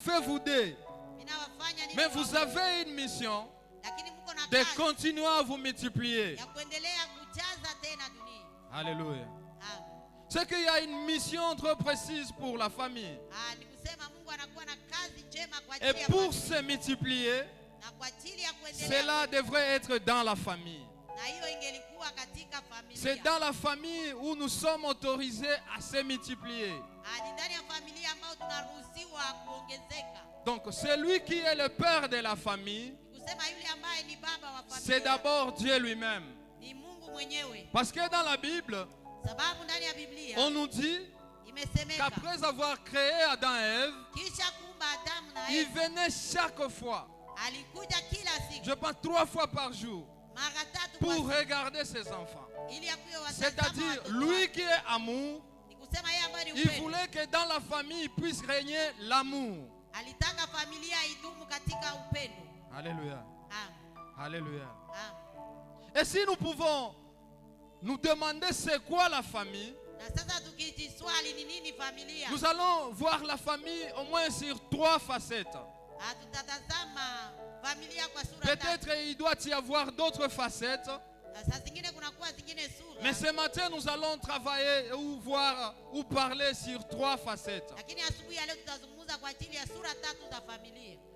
fait vous deux. Mais vous avez une mission de continuer à vous multiplier. Alléluia. C'est qu'il y a une mission trop précise pour la famille. Et pour se multiplier, cela devrait être dans la famille. C'est dans la famille où nous sommes autorisés à se multiplier. Donc celui qui est le père de la famille, c'est d'abord Dieu lui-même. Parce que dans la Bible, on nous dit qu'après avoir créé Adam et Ève, il venait chaque fois, je pense 3 fois par jour, pour regarder ses enfants. C'est-à-dire, lui qui est amour, il voulait que dans la famille il puisse régner l'amour. Alléluia. Alléluia. Et si nous pouvons nous demander c'est quoi la famille, nous allons voir la famille au moins sur 3 facettes. Peut-être il doit y avoir d'autres facettes. Mais ce matin nous allons travailler ou voir ou parler sur 3 facettes.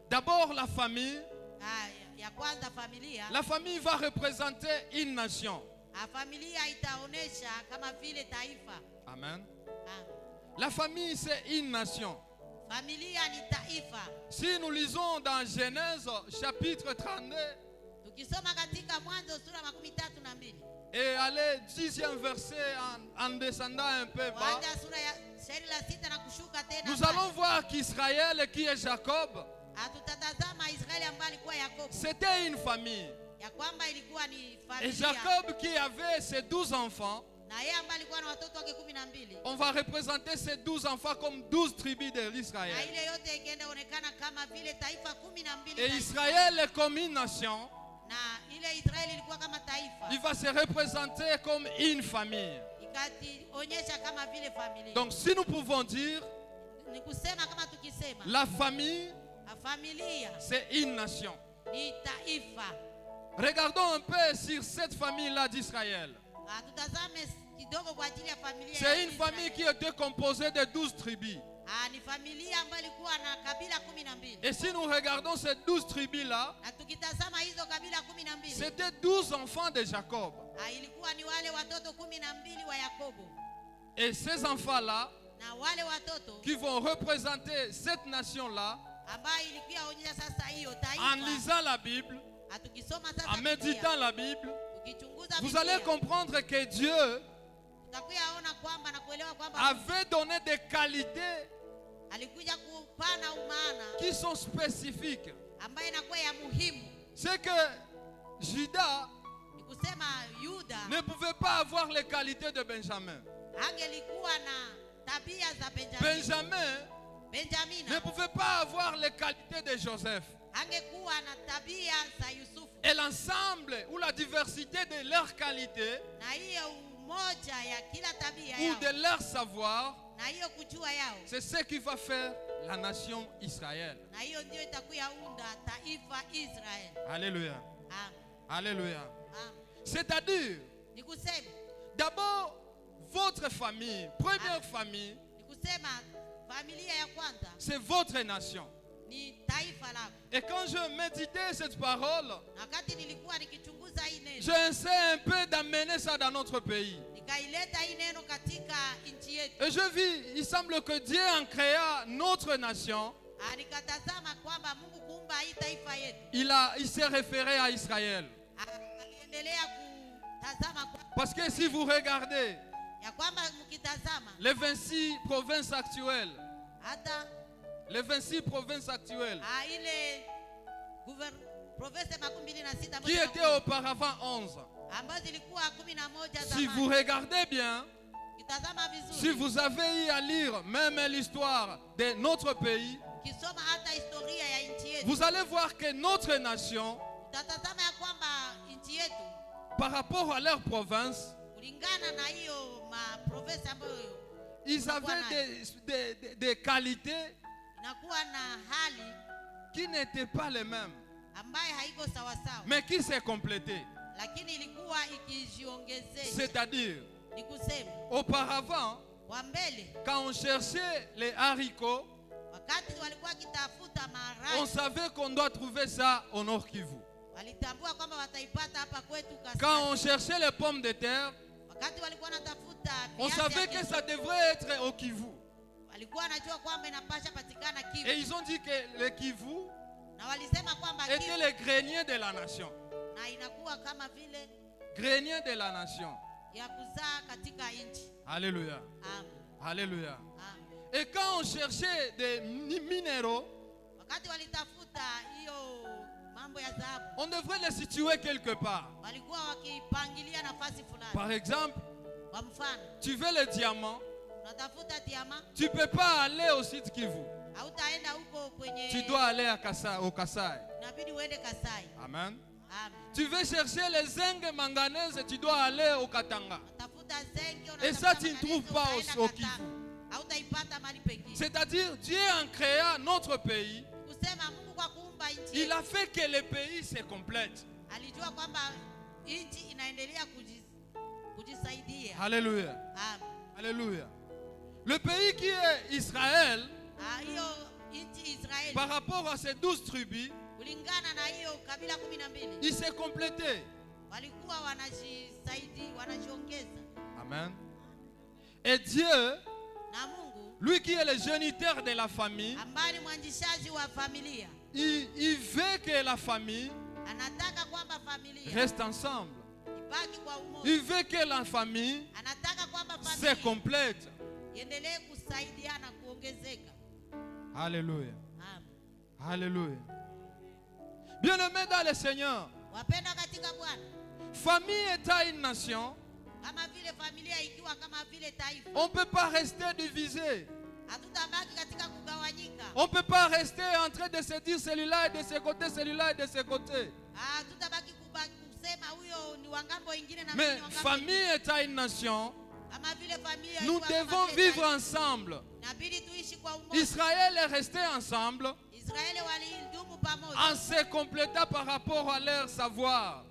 D'abord la famille. La famille va représenter une nation. Amen. La famille c'est une nation. Si nous lisons dans Genèse chapitre 32 et allez 10e verset en descendant un peu bas, nous allons voir qu'Israël qui est Jacob, c'était une famille. Et Jacob qui avait ses 12 enfants, on va représenter ces 12 enfants comme 12 tribus de l'Israël. Et Israël comme une nation, il va se représenter comme une famille. Donc si nous pouvons dire, la famille, c'est une nation. Regardons un peu sur cette famille-là d'Israël. C'est une famille qui était composée de 12 tribus. Et si nous regardons ces 12 tribus-là, c'était 12 enfants de Jacob. Et ces enfants-là, qui vont représenter cette nation-là, en lisant la Bible, en méditant la Bible, vous allez comprendre que Dieu avait donné des qualités qui sont spécifiques. C'est que Judas ne pouvait pas avoir les qualités de Benjamin. Benjamin ne pouvait pas avoir les qualités de Joseph. Et l'ensemble ou la diversité de leurs qualités ou de leur savoir, c'est ce qui va faire la nation Israël. Alléluia. Alléluia. C'est-à-dire, d'abord, votre famille, première famille, c'est votre nation. Et quand je méditais cette parole, j'essaie un peu d'amener ça dans notre pays. Et je vis, il semble que Dieu en créa notre nation, il s'est référé à Israël. Parce que si vous regardez les 26 provinces actuelles, qui étaient auparavant 11, si vous regardez bien, si vous avez eu à lire même l'histoire de notre pays, vous allez voir que notre nation, par rapport à leur province, ils avaient des qualités qui n'étaient pas les mêmes, mais qui s'est complété. C'est-à-dire, auparavant, quand on cherchait les haricots, on savait qu'on doit trouver ça au Nord Kivu. Quand on cherchait les pommes de terre, on savait que ça devrait être au Kivu. Et ils ont dit que le Kivu était le grenier de la nation. Grenier de la nation. Alléluia. Alléluia. Et quand on cherchait des minéraux, on devrait les situer quelque part. Par exemple, tu veux le diamant, tu ne peux pas aller au site Kivu. Tu dois aller au Kasai. Amen. Tu veux chercher les zinc manganèse, tu dois aller au Katanga. Et ça, tu ne trouves pas au Kivu. C'est-à-dire, Dieu en créant notre pays, il a fait que le pays se complète. Alléluia. Alléluia. Le pays qui est Israël, par rapport à ces 12 tribus, il s'est complété. Amen. Et Dieu, lui qui est le géniteur de la famille, il veut que la famille reste ensemble. Il veut que la famille se complète. Alléluia. Alléluia. Bien-aimés dans le Seigneur, famille est une nation. On ne peut pas rester divisé. On ne peut pas rester en train de se dire celui-là est de ce côté, celui-là est de ce côté. Mais famille est une nation. Nous devons vivre ensemble. Israël est resté ensemble en se complétant par rapport à leur savoir.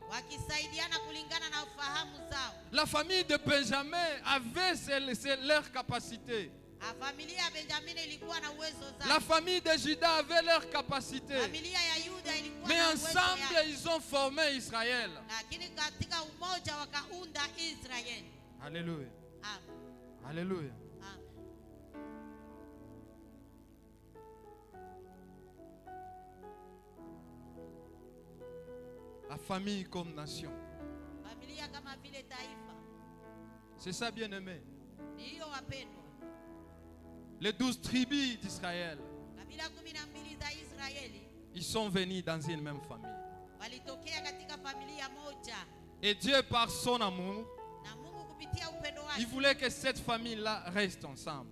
La famille de Benjamin avait leur capacité. La famille de Juda avait leur capacité. Mais ensemble, ils ont formé Israël. Alléluia. Alléluia. La famille comme nation. C'est ça, bien-aimé. Les 12 tribus d'Israël, ils sont venus dans une même famille. Et Dieu, par son amour, il voulait que cette famille-là reste ensemble.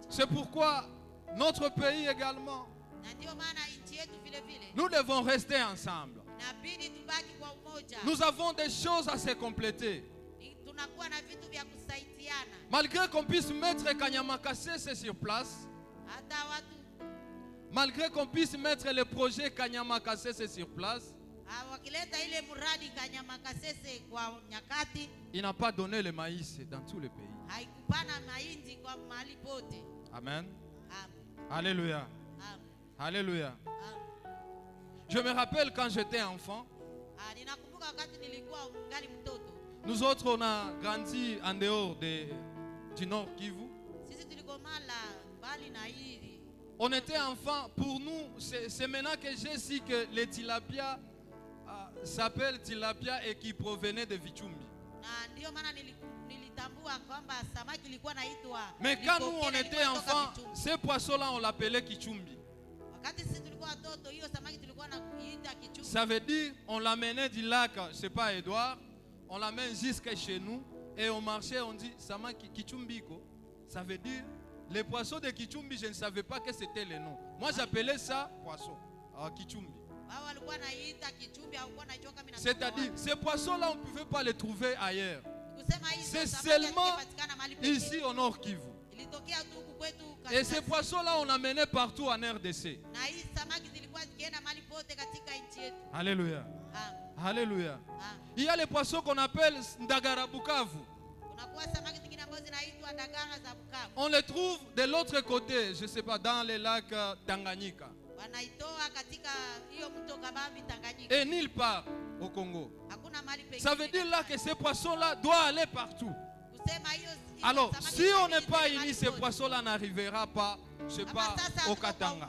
C'est pourquoi notre pays également, nous devons rester ensemble. Nous avons des choses à se compléter. Malgré qu'on puisse mettre Kanyamakasese sur place, malgré qu'on puisse mettre le projet Kanyamakasese sur place, il n'a pas donné le maïs dans tous les pays. Amen. Alléluia. Alléluia. Je me rappelle quand j'étais enfant, nous autres on a grandi en dehors du Nord Kivu. On était enfants. Pour nous, c'est maintenant que j'ai su que les tilapia s'appellent tilapia et qui provenaient de Vichumbi. Mais quand nous on était enfants, ces poissons-là on l'appelait Kichumbi. Ça veut dire on l'amenait du lac, je sais pas Edouard, on l'amène jusqu'à chez nous et on marchait, on dit Samaki Kichumbiko. Ça veut dire les poissons de Kichumbi, je ne savais pas que c'était le nom. Moi j'appelais ça poisson, Kichumbi. C'est-à-dire ces poissons-là on ne pouvait pas les trouver ailleurs. C'est seulement ici au Nord Kivu. Et ces poissons-là, on amenait partout en RDC. Alléluia. Alléluia. Il y a les poissons qu'on appelle Ndagara Bukavu. On les trouve de l'autre côté, je ne sais pas, dans les lacs Tanganyika. Et nulle part au Congo. Ça veut dire là que ces poissons-là doivent aller partout. Alors, si on n'est pas unis, ces poissons-là n'arriveront pas, je ne sais pas, au Katanga.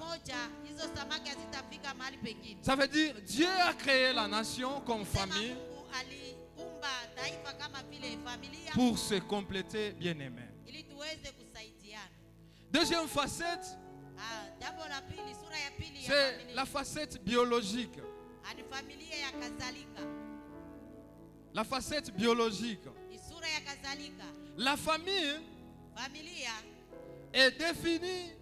Ça veut dire Dieu a créé la nation comme famille pour se compléter bien-aimés. Deuxième facette, c'est la facette biologique. La facette biologique. La famille est définie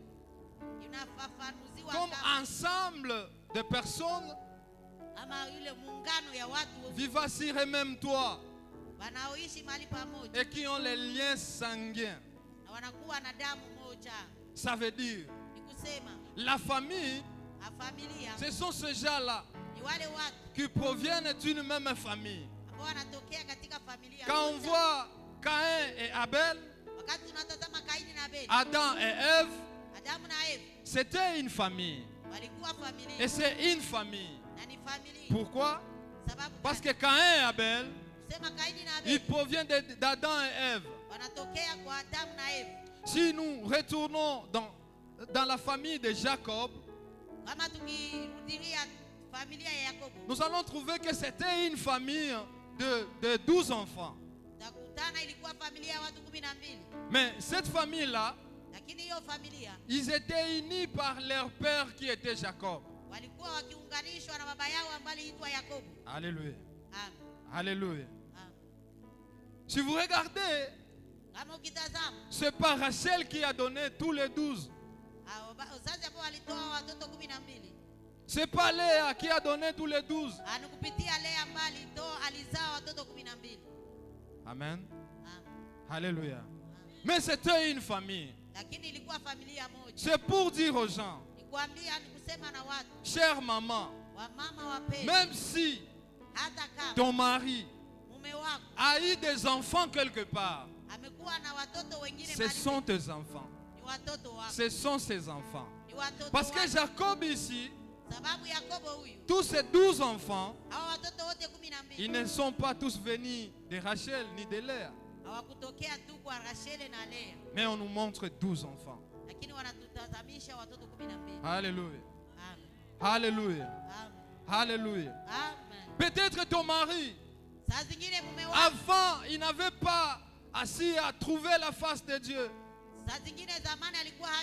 comme ensemble de personnes vivant sur un même toit et qui ont les liens sanguins. Ça veut dire la famille, ce sont ces gens-là qui proviennent d'une même famille. Quand on voit Caïn et Abel, Adam et Ève, c'était une famille. Et c'est une famille. Pourquoi? Parce que Caïn et Abel, ils proviennent d'Adam et Ève. Si nous retournons dans la famille de Jacob, nous allons trouver que c'était une famille de 12 enfants. Mais cette famille-là, ils étaient unis par leur père qui était Jacob. Alléluia. Alléluia. Si vous regardez, c'est pas Rachel qui a donné tous les 12. C'est pas Léa qui a donné tous les 12. Amen. Alléluia. Mais c'était une famille. C'est pour dire aux gens, chère maman, même si ton mari a eu des enfants quelque part, ce sont tes enfants. Ce sont ses enfants. Parce que Jacob ici, tous ces 12 enfants, ils ne sont pas tous venus de Rachel ni de Léa. Mais on nous montre 12 enfants. Alléluia. Alléluia. Alléluia. Peut-être ton mari, avant, il n'avait pas assez à trouver la face de Dieu.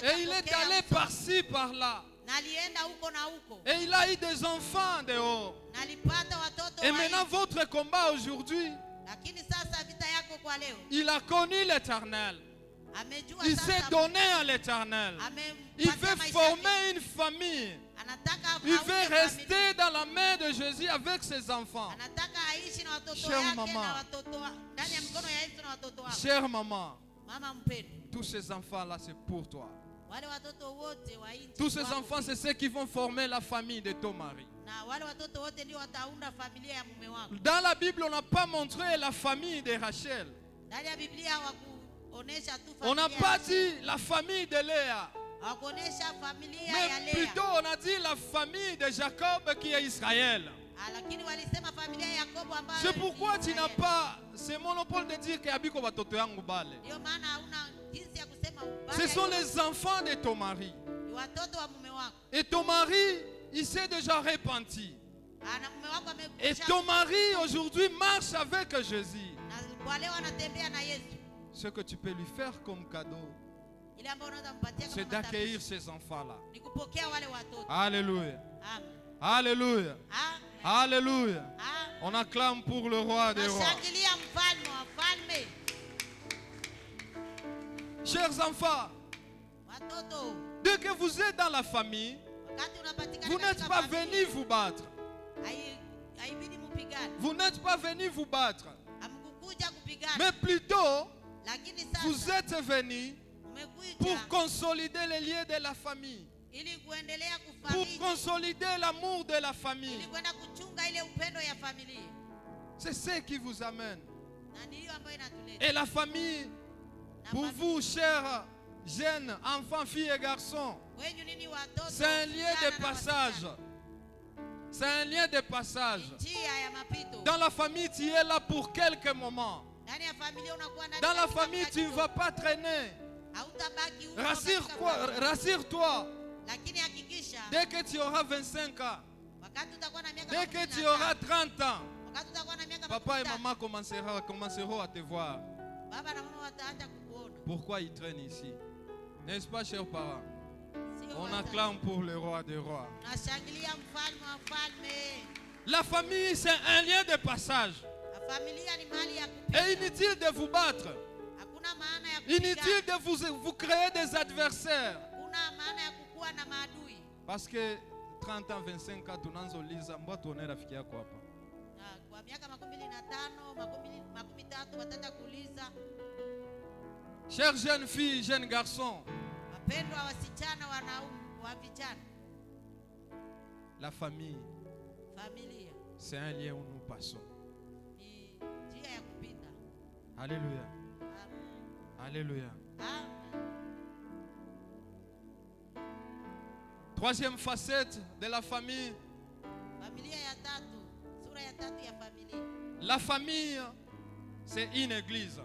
Et il est allé par-ci, par-là. Et il a eu des enfants dehors. Et maintenant votre combat aujourd'hui, il a connu l'Éternel. Il s'est donné à l'Éternel. Il veut former une famille. Il veut rester dans la main de Jésus avec ses enfants. Chère maman, chère maman, tous ces enfants-là, c'est pour toi. Tous ces enfants, c'est ceux qui vont former la famille de ton mari. Dans la Bible, on n'a pas montré la famille de Rachel. On n'a pas dit la famille de Léa. Mais plutôt on a dit la famille de Jacob qui est Israël. C'est pourquoi tu n'as pas ce monopole de dire que Abiko Batoto yangu bale. Ce sont les enfants de ton mari. Et ton mari, il s'est déjà repenti. Et ton mari aujourd'hui marche avec Jésus. Ce que tu peux lui faire comme cadeau, c'est d'accueillir ces enfants-là. Alléluia. Alléluia. Alléluia. On acclame pour le roi des rois. Chers enfants, dès que vous êtes dans la famille, vous n'êtes pas venus vous battre. Vous n'êtes pas venus vous battre. Mais plutôt, vous êtes venus pour consolider les liens de la famille, pour consolider l'amour de la famille. C'est ce qui vous amène. Et la famille, pour vous, chers jeunes, enfants, filles et garçons, c'est un lien de passage. C'est un lien de passage. Dans la famille, tu es là pour quelques moments. Dans la famille, tu ne vas pas traîner. Rassure-toi. Dès que tu auras 25 ans, dès que tu auras 30 ans, papa et maman commenceront à te voir. Pourquoi ils traînent ici? N'est-ce pas, chers parents? On acclame pour le roi des rois. La famille, c'est un lien de passage. Et inutile de vous battre. Inutile de vous créer des adversaires. Parce que 30 ans, 25 ans, tunanzoliza mbwa tuone rafiki yako hapa. Kwa miaka 25, 30 chers jeunes filles, jeunes garçons, la famille, c'est un lien où nous passons. Alléluia. Alléluia. Troisième facette de la famille. La famille, c'est une église.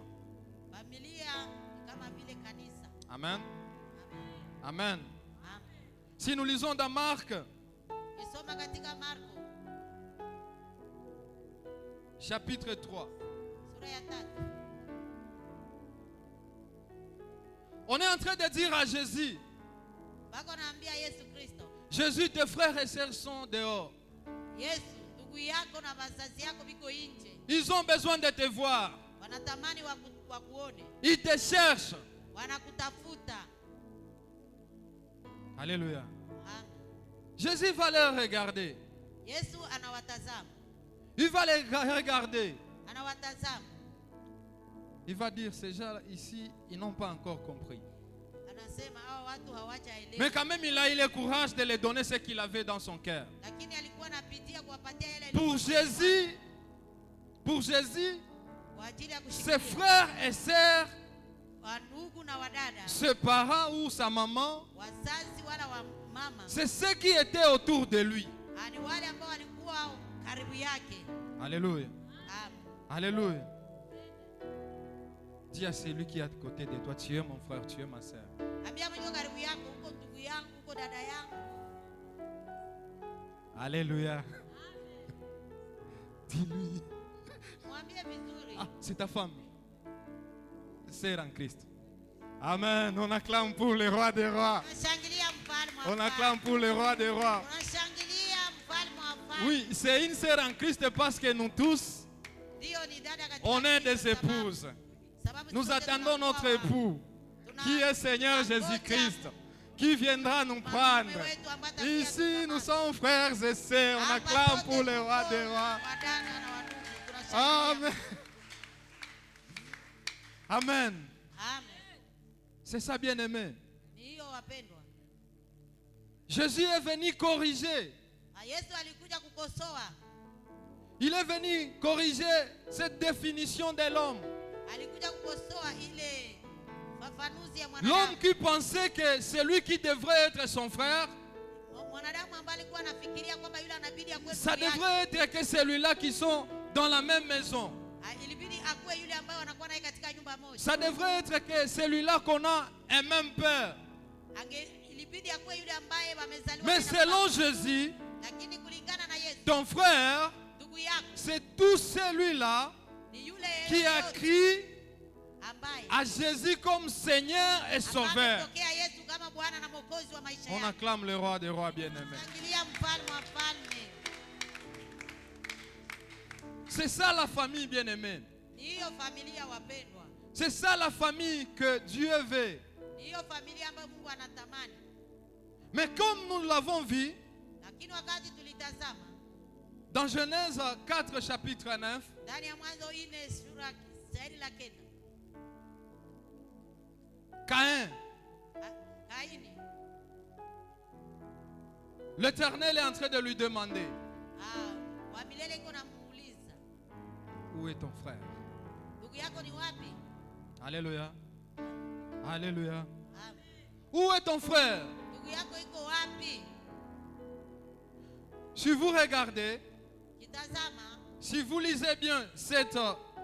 Amen. Amen. Si nous lisons dans Marc, chapitre 3. On est en train de dire à Jésus, Jésus, tes frères et sœurs sont dehors. Ils ont besoin de te voir. Ils te cherchent. Alléluia. Jésus va les regarder. Il va les regarder. Il va dire, ces gens ici, ils n'ont pas encore compris. Mais quand même, il a eu le courage de les donner ce qu'il avait dans son cœur. Pour Jésus, ses frères et sœurs, ses parents ou sa maman, c'est ceux qui étaient autour de lui. Alléluia. Alléluia. Dis à celui qui est à côté de toi, tu es mon frère, tu es ma sœur. Alléluia. Dis-lui. Ah, c'est ta femme. Sœur en Christ. Amen. On acclame pour le roi des rois. On acclame pour le roi des rois. Oui, c'est une sœur en Christ parce que nous tous, on est des épouses. Nous attendons notre époux, qui est Seigneur Jésus-Christ, qui viendra nous prendre. Ici, nous sommes frères et sœurs. On acclame pour le roi des rois. Amen. Amen. C'est ça, bien-aimé. Jésus est venu corriger. Il est venu corriger cette définition de l'homme. L'homme qui pensait que celui qui devrait être son frère, ça devrait être que celui-là qui sont dans la même maison. Ça devrait être que celui-là qu'on a un même père. Mais selon Jésus, ton frère, c'est tout celui-là qui a crié à Jésus comme Seigneur et Sauveur. On acclame le roi des rois bien-aimés. C'est ça la famille bien-aimée. C'est ça la famille que Dieu veut. Mais comme nous l'avons vu, dans Genèse 4, chapitre 9, Caïn L'Éternel est en train de lui demander, où est ton frère? Alléluia. Alléluia. Où est ton frère? Si vous regardez, si vous lisez bien cet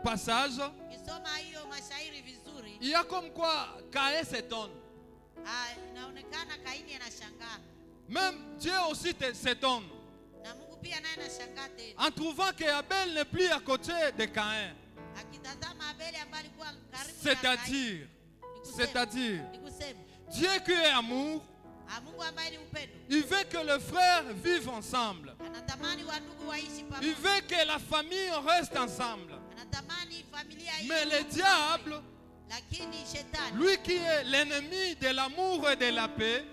passage, il y a comme quoi Caïn s'étonne. Même Dieu aussi s'étonne en trouvant qu'Abel n'est plus à côté de Caïn. C'est-à-dire, Dieu qui est amour, il veut que les frères vivent ensemble. Il veut que la famille reste ensemble. Mais le diable, lui qui est l'ennemi de l'amour et de la paix,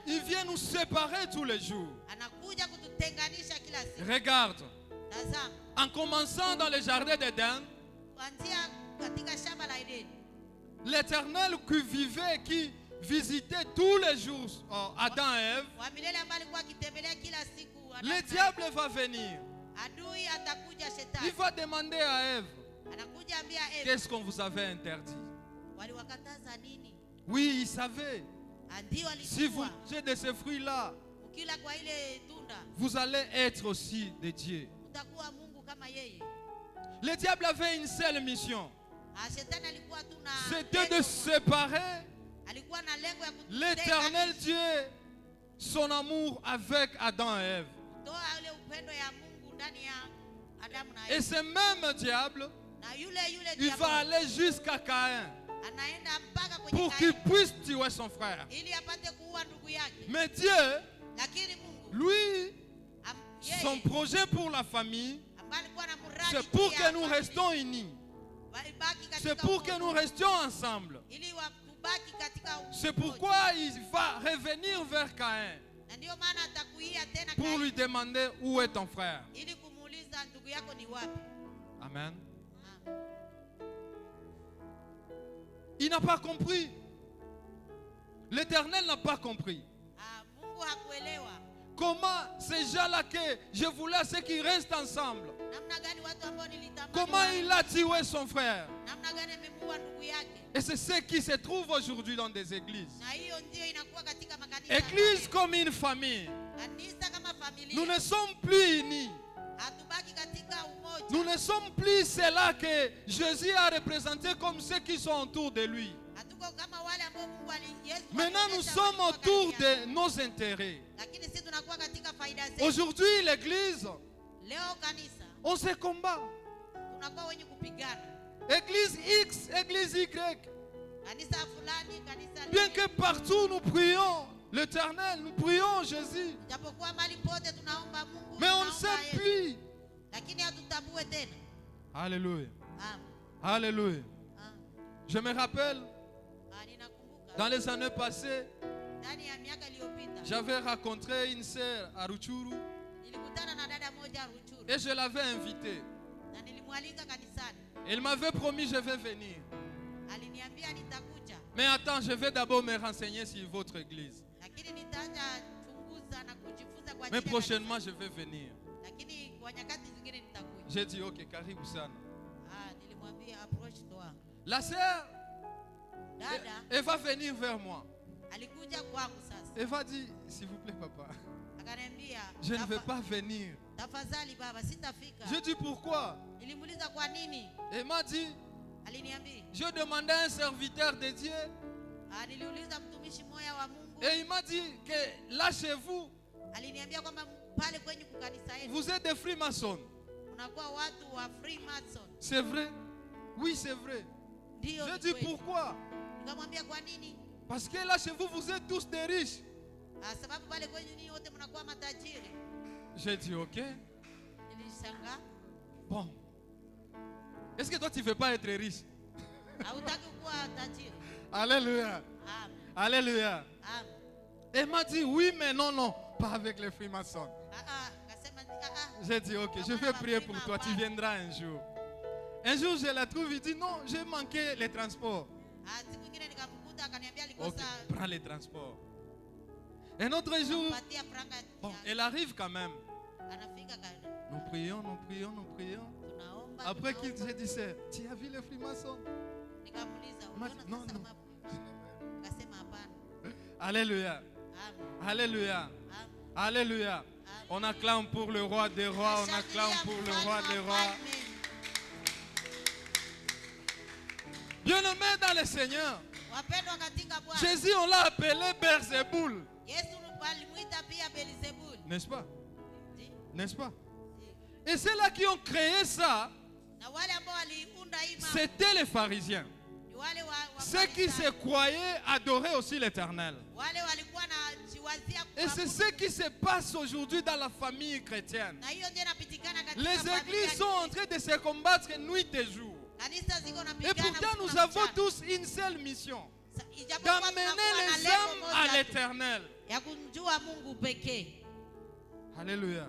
il vient nous séparer tous les jours. Regarde, en commençant dans le jardin d'Éden, l'Éternel qui vivait, qui visitait tous les jours Adam et Ève, le diable va venir. Il va demander à Ève, qu'est-ce qu'on vous avait interdit? Oui, il savait. Si vous mangez de ces fruits-là, vous allez être aussi des dieux. Le diable avait une seule mission. C'était de séparer l'Éternel Dieu, son amour avec Adam et Ève. Et ce même diable, il va aller jusqu'à Caïn pour qu'il puisse tuer son frère. Mais Dieu, lui, son projet pour la famille, c'est pour que nous restons unis. C'est pour que nous restions ensemble. C'est pourquoi il va revenir vers Caïn pour lui demander où est ton frère. Amen. Il n'a pas compris. L'Éternel n'a pas compris. Comment ces gens-là que je voulais, c'est qu'ils restent ensemble. Comment il a tué son frère. Et c'est ce qui se trouve aujourd'hui dans des églises. Église comme une famille. Nous ne sommes plus unis. Nous ne sommes plus ceux-là que Jésus a représentés comme ceux qui sont autour de lui. Maintenant, nous sommes autour de nos intérêts. Aujourd'hui, l'église, on se combat. Église X, église Y. Bien que partout nous prions l'Éternel, nous prions Jésus. Mais on ne sait plus. Alléluia. Alléluia. Je me rappelle, dans les années passées, j'avais rencontré une sœur à Rutshuru et je l'avais invitée. Elle m'avait promis je vais venir. Mais attends, je vais d'abord me renseigner sur votre église. Mais prochainement je vais venir. J'ai dit ok, karibu sana. La sœur, elle va venir vers moi. Elle va dire, s'il vous plaît papa, je ne vais pas venir. Je dis pourquoi? Elle m'a dit, je demandais à un serviteur de Dieu. Et il m'a dit que là chez vous, vous êtes des Freemasons. C'est vrai? Oui, c'est vrai. Je dis pourquoi? Parce que là chez vous, vous êtes tous des riches. J'ai dit ok. Bon. Est-ce que toi tu ne veux pas être riche? Alléluia. Alléluia. Elle m'a dit oui, mais non, non, pas avec les Freemasons. J'ai dit ok, je vais prier pour toi, tu viendras un jour. Un jour je la trouve, il dit non, j'ai manqué les transports. Ok, prends les transports. Un autre jour, bon, elle arrive quand même. Nous prions. Après qu'il se disait, tu as vu les frimaçons? Non. Alléluia. Alléluia. Alléluia. On acclame pour le roi des rois. On acclame pour le roi des rois. Bien-aimé dans le Seigneur, Jésus, on l'a appelé Beelzéboul. N'est-ce pas? N'est-ce pas? Et ceux-là qui ont créé ça, c'était les pharisiens. Ceux qui se croyaient adorer aussi l'Éternel. Et c'est ce qui se passe aujourd'hui dans la famille chrétienne. Les églises sont en train de se combattre nuit et jour. Et pourtant nous avons tous une seule mission: d'amener les âmes à l'Éternel. Alléluia.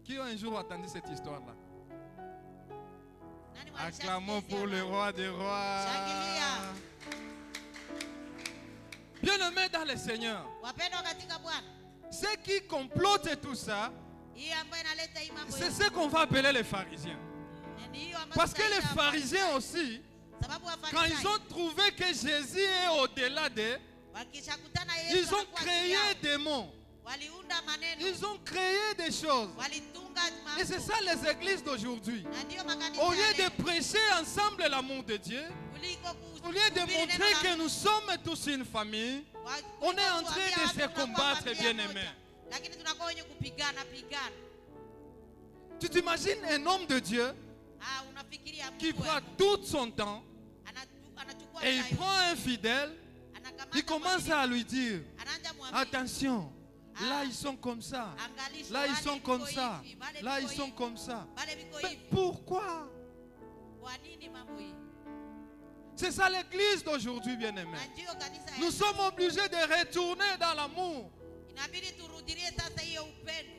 Qui a un jour entendu cette histoire-là? Acclamons pour le roi des rois. Bien-aimés dans le Seigneur, ceux qui complotent tout ça, c'est ce qu'on va appeler les pharisiens. Parce que les pharisiens aussi, quand ils ont trouvé que Jésus est au-delà d'eux, ils ont créé des mots. Ils ont créé des choses. Et c'est ça les églises d'aujourd'hui. Au lieu de prêcher ensemble l'amour de Dieu, au lieu de montrer que nous sommes tous une famille, on est en train de se combattre, bien-aimés. Tu t'imagines un homme de Dieu qui prend tout son temps et il prend un fidèle, il commence à lui dire, attention, là ils sont comme ça, là ils sont comme ça, là ils sont comme ça. Mais pourquoi? C'est ça l'église d'aujourd'hui, bien-aimés. Nous sommes obligés de retourner dans l'amour,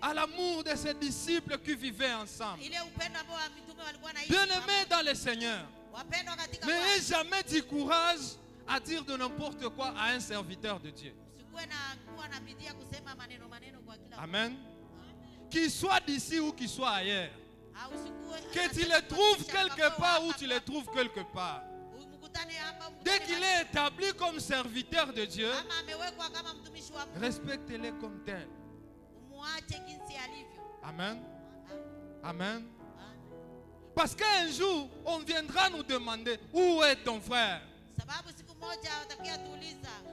à l'amour de ces disciples qui vivaient ensemble. Bien-aimés dans le Seigneur, n'ayez jamais du courage à dire de n'importe quoi à un serviteur de Dieu. Amen. Qu'il soit d'ici ou qu'il soit ailleurs, que tu le trouves quelque part ou tu le trouves quelque part, dès qu'il est établi comme serviteur de Dieu, respectez-le comme tel. Amen. Amen. Parce qu'un jour, on viendra nous demander, où est ton frère?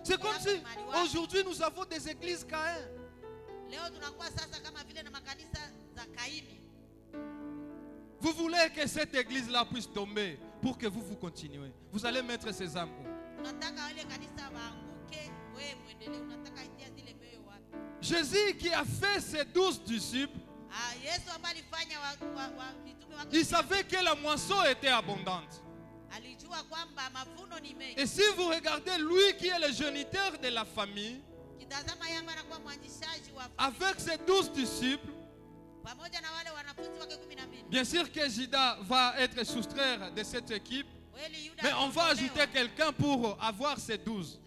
C'est comme si aujourd'hui nous avons des églises Caïn. Vous voulez que cette église-là puisse tomber pour que vous continuez. Vous allez mettre ces âmes où? Jésus qui a fait ses 12 disciples, il savait que la moisson était abondante. Et si vous regardez lui qui est le géniteur de la famille, avec ses 12 disciples, bien sûr que Judas va être soustraire de cette équipe, mais on va ajouter quelqu'un pour avoir ces 12.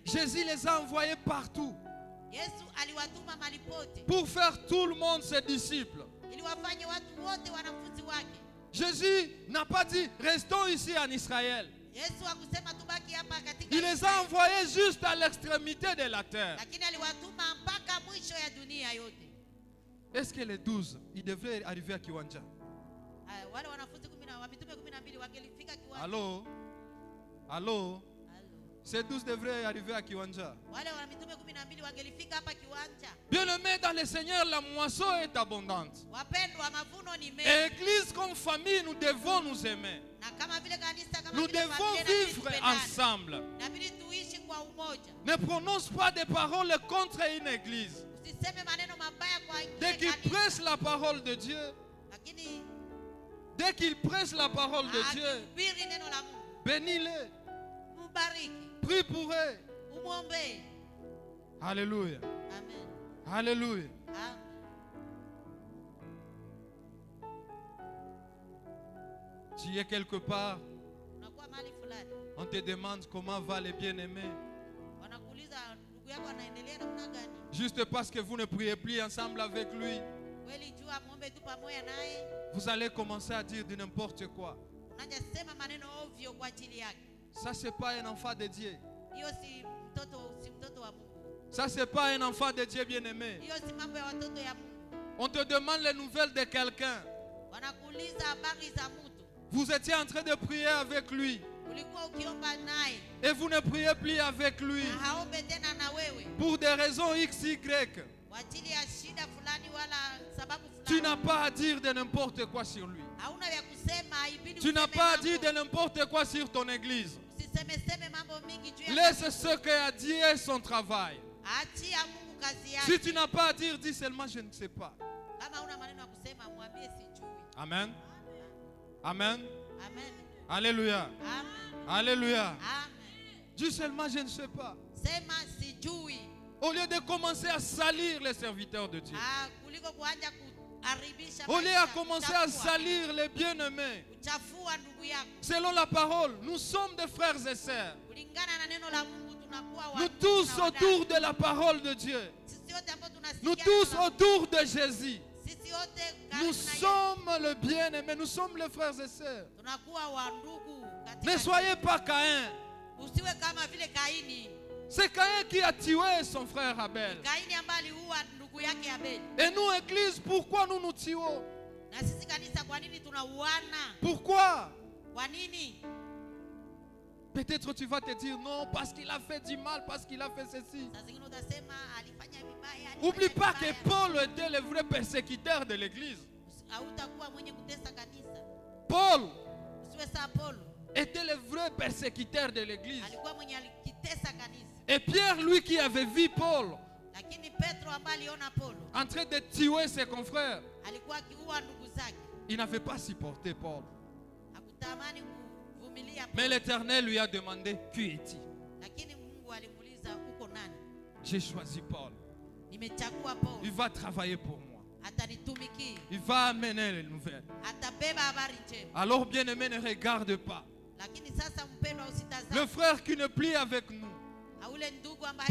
Jésus les a envoyés partout pour faire tout le monde ses disciples. Jésus n'a pas dit restons ici en Israël. Il les a envoyés juste à l'extrémité de la terre. Est-ce que les 12, ils devraient arriver à Kiwanja? Allô? Allô? Ces 12 devraient arriver à Kiwanja. Bien-aimés dans le Seigneur, la moisson est abondante. Et église comme famille, nous devons nous aimer. Nous devons vivre ensemble. Ne prononce pas des paroles contre une église. Dès qu'il prêche la parole de Dieu, dès qu'il prêche la parole de Dieu, bénis-les. Prie pour eux. Alléluia. Alléluia. Tu es quelque part, On te demande comment va les bien-aimés. Juste parce que vous ne priez plus ensemble avec lui, vous allez commencer à dire de n'importe quoi. Ça, c'est pas un enfant de Dieu. Ça, c'est pas un enfant de Dieu bien-aimé. On te demande les nouvelles de quelqu'un. Vous étiez en train de prier avec lui. Et vous ne priez plus avec lui. Pour des raisons XY. Tu n'as pas à dire de n'importe quoi sur lui. Tu n'as pas à dire de n'importe quoi sur ton église. Laisse ce qu'a dit son travail. Si tu n'as pas à dire, dis seulement je ne sais pas. Amen. Amen. Alléluia. Alléluia. Dis seulement je ne sais pas. Au lieu de commencer à salir les serviteurs de Dieu. Au lieu de commencer à salir les bien-aimés. Selon la parole, nous sommes des frères et sœurs. Nous tous autour de la parole de Dieu. Nous tous autour de Jésus. Nous sommes le bien-aimé. Nous sommes les frères et sœurs. Ne soyez pas Caïn. C'est Caïn qui a tué son frère Abel. Et nous, Église, pourquoi nous nous tuons? Pourquoi? Peut-être tu vas te dire non, parce qu'il a fait du mal, parce qu'il a fait ceci. N'oublie pas que Paul était le vrai persécuteur de l'église. Paul était le vrai persécuteur de l'église. Et Pierre, lui qui avait vu Paul en train de tuer ses confrères, il n'avait pas supporté Paul. Mais l'Éternel lui a demandé, qui es-tu? J'ai choisi Paul. Il va travailler pour moi. Il va amener les nouvelles. Alors bien-aimé, ne regarde pas le frère qui ne plie avec nous.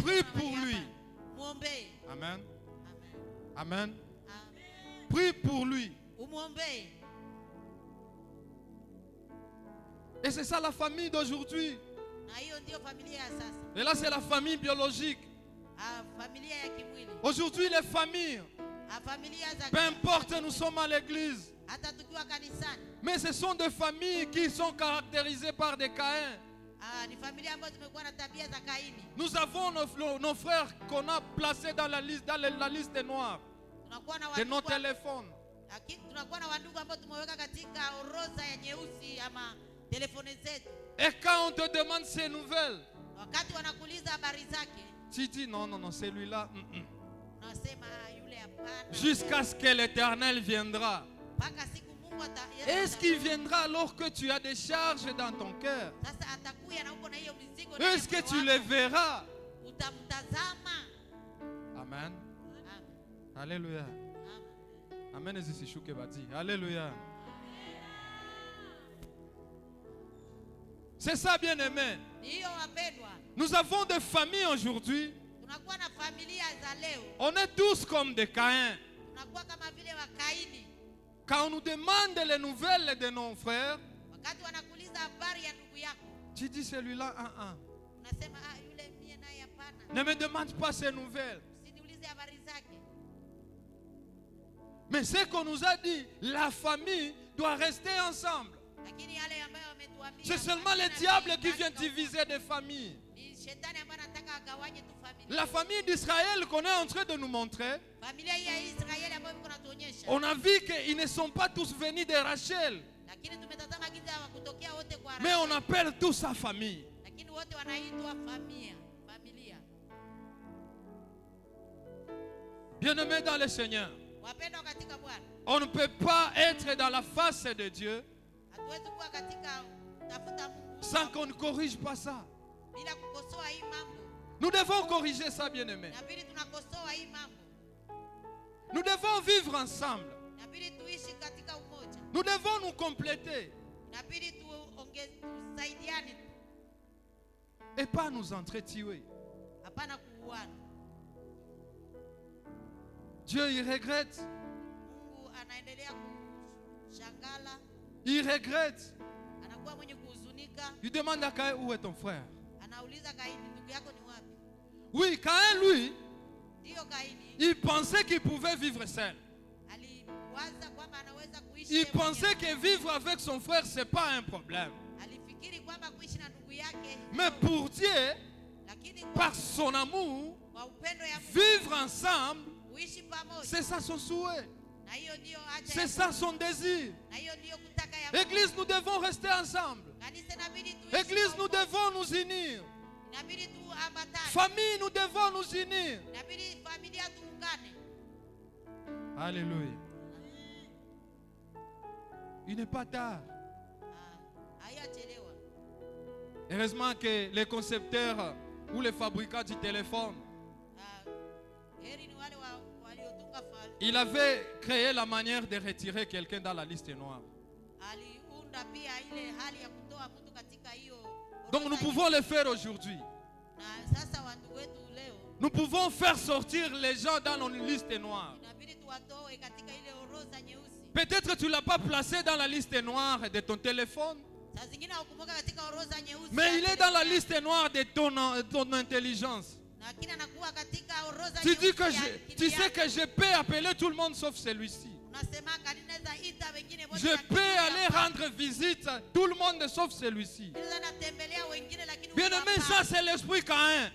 Prie pour lui. Amen. Amen. Prie pour lui. Et c'est ça la famille d'aujourd'hui. Et là c'est la famille biologique. Aujourd'hui les familles, peu importe nous sommes à l'église, mais ce sont des familles qui sont caractérisées par des Caïns. Nous avons nos frères qu'on a placés dans la liste noire de nos téléphones. Et quand on te demande ces nouvelles, tu dis non, celui-là. Jusqu'à ce que l'Éternel viendra. Est-ce qu'il viendra alors que tu as des charges dans ton cœur? Est-ce que tu le verras? Amen. Alléluia. Amen. Alléluia. C'est ça, bien-aimé. Nous avons des familles aujourd'hui. On est tous comme des Caïns. Quand on nous demande les nouvelles de nos frères, tu dis celui-là, ne me demande pas ces nouvelles. Mais ce qu'on nous a dit, la famille doit rester ensemble. C'est seulement le diable qui vient diviser des familles. La famille d'Israël qu'on est en train de nous montrer, on a vu qu'ils ne sont pas tous venus de Rachel, mais on appelle tous sa famille. Bien-aimés dans le Seigneur, on ne peut pas être dans la face de Dieu sans qu'on ne corrige pas ça. Nous devons corriger ça, bien-aimés. Nous devons vivre ensemble. Nous devons nous compléter. et pas nous entretuer. Dieu, il regrette. Il regrette. Il demande à Caïn, où est ton frère? Oui, Caïn, lui, il pensait qu'il pouvait vivre seul. Il pensait que vivre avec son frère, ce n'est pas un problème. Mais pour Dieu, par son amour, vivre ensemble, c'est ça son souhait. C'est ça son désir. Église, nous devons rester ensemble. Église, nous devons nous unir. Famille, nous devons nous unir. Alléluia. Il n'est pas tard. Heureusement que les concepteurs ou les fabricants du téléphone, il avait créé la manière de retirer quelqu'un dans la liste noire. Donc nous pouvons le faire aujourd'hui. Nous pouvons faire sortir les gens dans nos listes noires. Peut-être tu ne l'as pas placé dans la liste noire de ton téléphone. Mais il est dans la liste noire de ton intelligence. Tu dis que tu sais que je peux appeler tout le monde sauf celui-ci. Je peux aller rendre visite à tout le monde sauf celui-ci. Bien aimé, ça c'est l'esprit Caïn.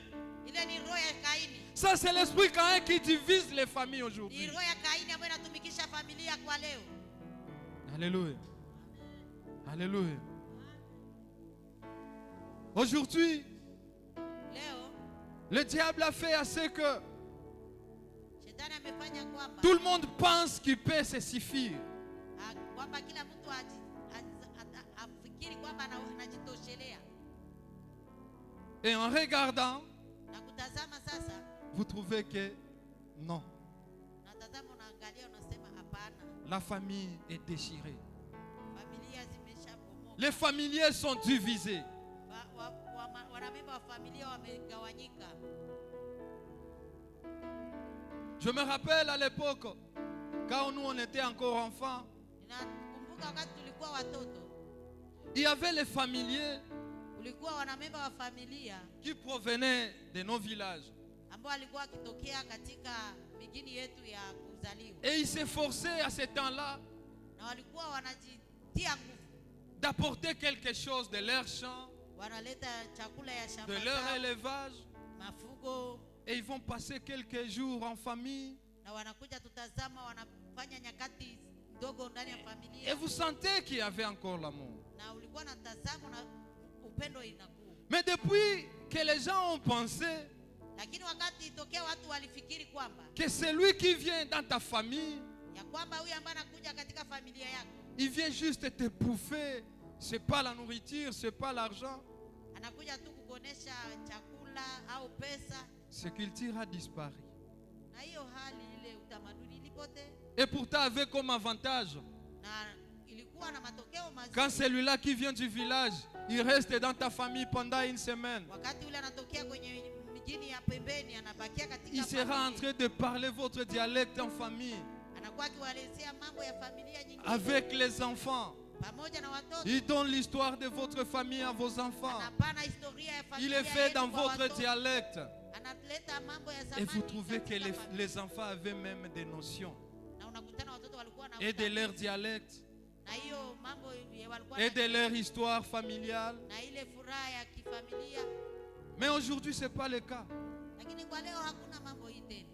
Ça c'est l'esprit Caïn qui divise les familles aujourd'hui. Alléluia. Alléluia. Aujourd'hui, le diable a fait à ce que tout le monde pense qu'il peut se suffire. Et en regardant, vous trouvez que non. La famille est déchirée. Les familiers sont divisés. Je me rappelle à l'époque, quand nous on était encore enfants, il y avait les familiers qui provenaient de nos villages. Et ils s'efforçaient à ce temps-là d'apporter quelque chose de leur champ, de leur élevage. Et ils vont passer quelques jours en famille. Et vous sentez qu'il y avait encore l'amour. Mais depuis que les gens ont pensé que celui qui vient dans ta famille, il vient juste te bouffer, ce n'est pas la nourriture, ce n'est pas l'argent. Ce culture a disparu. Et pourtant avec comme avantage, quand celui-là qui vient du village, il reste dans ta famille pendant une semaine, il sera en train de parler votre dialecte en famille. Avec les enfants, il donne l'histoire de votre famille à vos enfants. Il est fait dans votre dialecte. Et vous trouvez que les enfants avaient même des notions et de leur dialecte et de leur histoire familiale. Mais aujourd'hui, ce n'est pas le cas.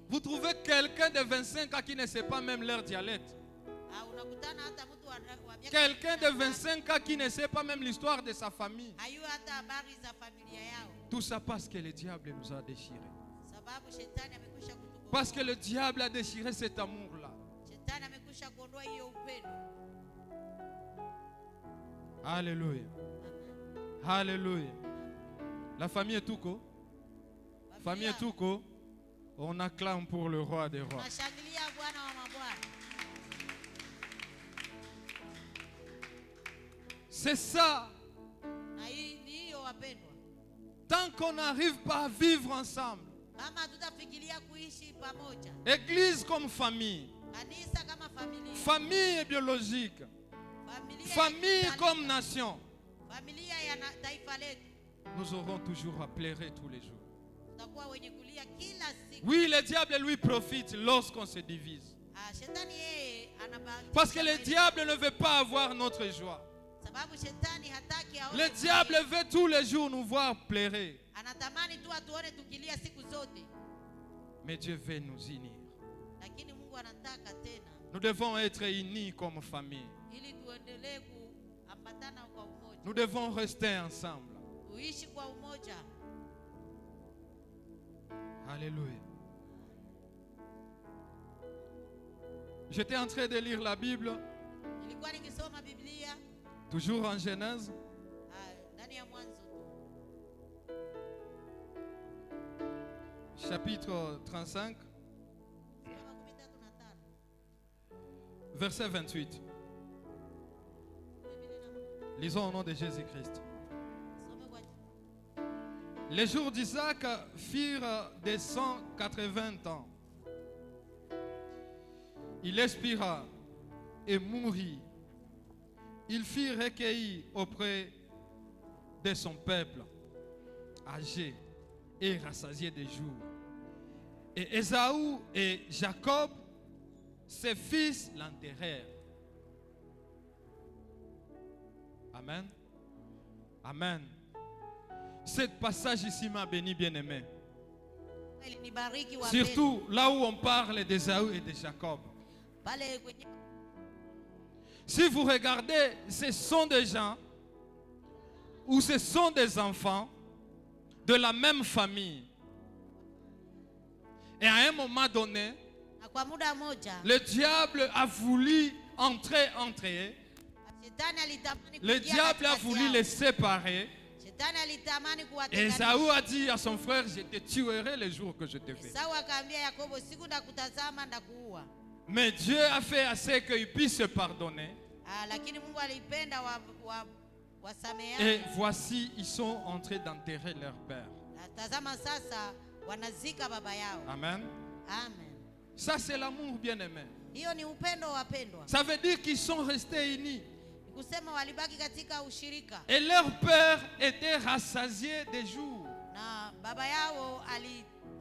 Vous trouvez quelqu'un de 25 ans qui ne sait pas même leur dialecte. Quelqu'un de 25 ans qui ne sait pas même l'histoire de sa famille. Tout ça parce que le diable nous a déchirés. Parce que le diable a déchiré cet amour-là. Alléluia. Alléluia. La famille est tout co. Famille est tout co. On acclame pour le roi des rois. C'est ça. Tant tant qu'on n'arrive pas à vivre ensemble, Église comme famille, famille biologique, famille comme nation, nous aurons toujours à pleurer tous les jours. Oui, le diable lui profite lorsqu'on se divise. Parce que le diable ne veut pas avoir notre joie. Le diable veut tous les jours nous voir pleurer. Mais Dieu veut nous unir. Nous devons être unis comme famille. Nous devons rester ensemble. Alléluia. J'étais en train de lire la Bible. Toujours en Genèse. Chapitre 35. Verset 28. Lisons au nom de Jésus-Christ. Les jours d'Isaac firent des 180 ans. Il expira et mourut. Il fut recueilli auprès de son peuple, âgé et rassasié de jours. Et Ésaü et Jacob, ses fils, l'enterrèrent. Amen. Amen. Ce passage ici m'a béni, bien-aimé. Surtout là où on parle d'Ésaü et de Jacob. Si vous regardez, ce sont des gens ou ce sont des enfants de la même famille. Et à un moment donné, le diable a voulu entrer entre eux. Le diable a voulu les séparer. Ésaü a dit à son frère, je te tuerai le jour que je te fais. Mais Dieu a fait assez qu'il puisse se pardonner. Et voici, ils sont entrés d'enterrer leur père. Amen. Ça, c'est l'amour, bien-aimé. Ça veut dire qu'ils sont restés unis. Et leur père était rassasié des jours.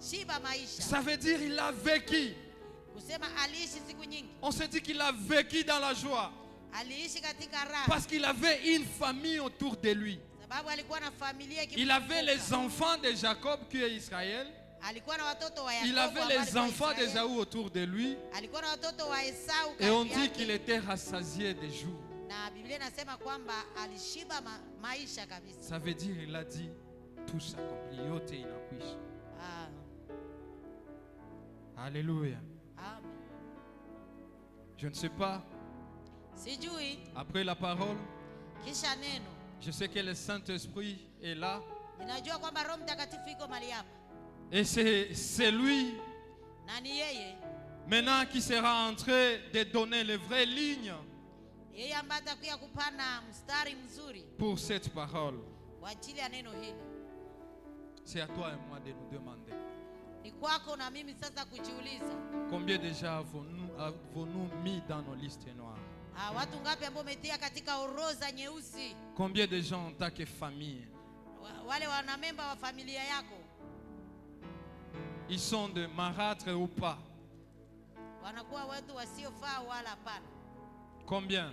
Ça veut dire qu'il a vécu. On se dit qu'il a vécu dans la joie. Parce qu'il avait une famille autour de lui. Il avait les enfants de Jacob qui est Israël. Il avait les enfants d'Ésaü autour de lui. Et on dit qu'il était rassasié des jours. Ça veut dire qu'il a dit tout s'accomplit. Alléluia. Je ne sais pas. Après la parole, je sais que le Saint-Esprit est là. Et c'est lui maintenant qui sera en train de donner les vraies lignes pour cette parole. C'est à toi et moi de nous demander. Combien déjà avons-nous mis dans nos listes noires? Combien de gens en tant que famille? Ils sont de marâtres ou pas? Combien?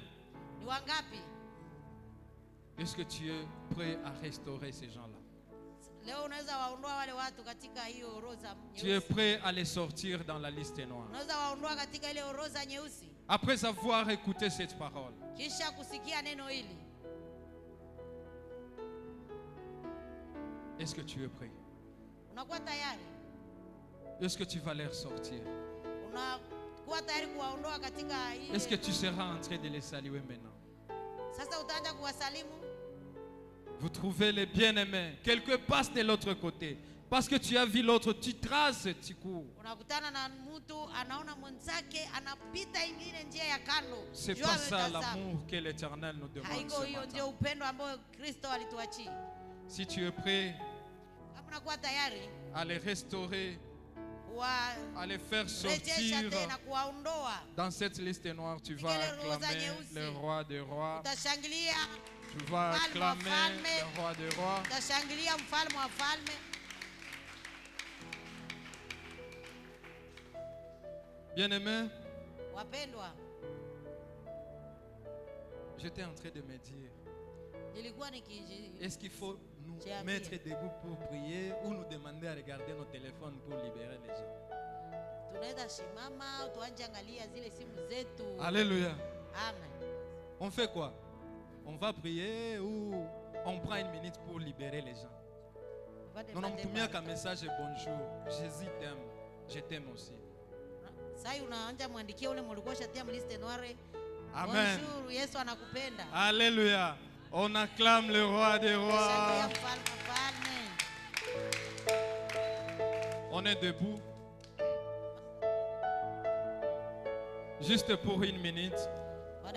Est-ce que tu es prêt à restaurer ces gens-là? Tu es prêt à les sortir dans la liste noire? Après avoir écouté cette parole, est-ce que tu es prêt? Est-ce que tu vas les sortir? Est-ce que tu seras en train de les saluer maintenant? Vous trouvez les bien-aimés. Quelqu'un passe de l'autre côté. Parce que tu as vu l'autre, tu traces, tu cours. C'est pas ça l'amour que l'Éternel nous demande ce matin. Si tu es prêt à les restaurer, à les faire sortir. Dans cette liste noire, tu vas acclamer le roi des rois. Tu vas acclamer le roi des rois. Bien-aimé, j'étais en train de me dire, est-ce qu'il faut nous mettre debout pour prier ou nous demander à regarder nos téléphones pour libérer les gens? Alléluia. Amen. On fait quoi? On va prier ou on prend une minute pour libérer les gens? Non, non, un message bonjour. Jésus t'aime. Je t'aime aussi. Amen. Alléluia. On acclame le roi des rois. On est debout. Juste pour une minute.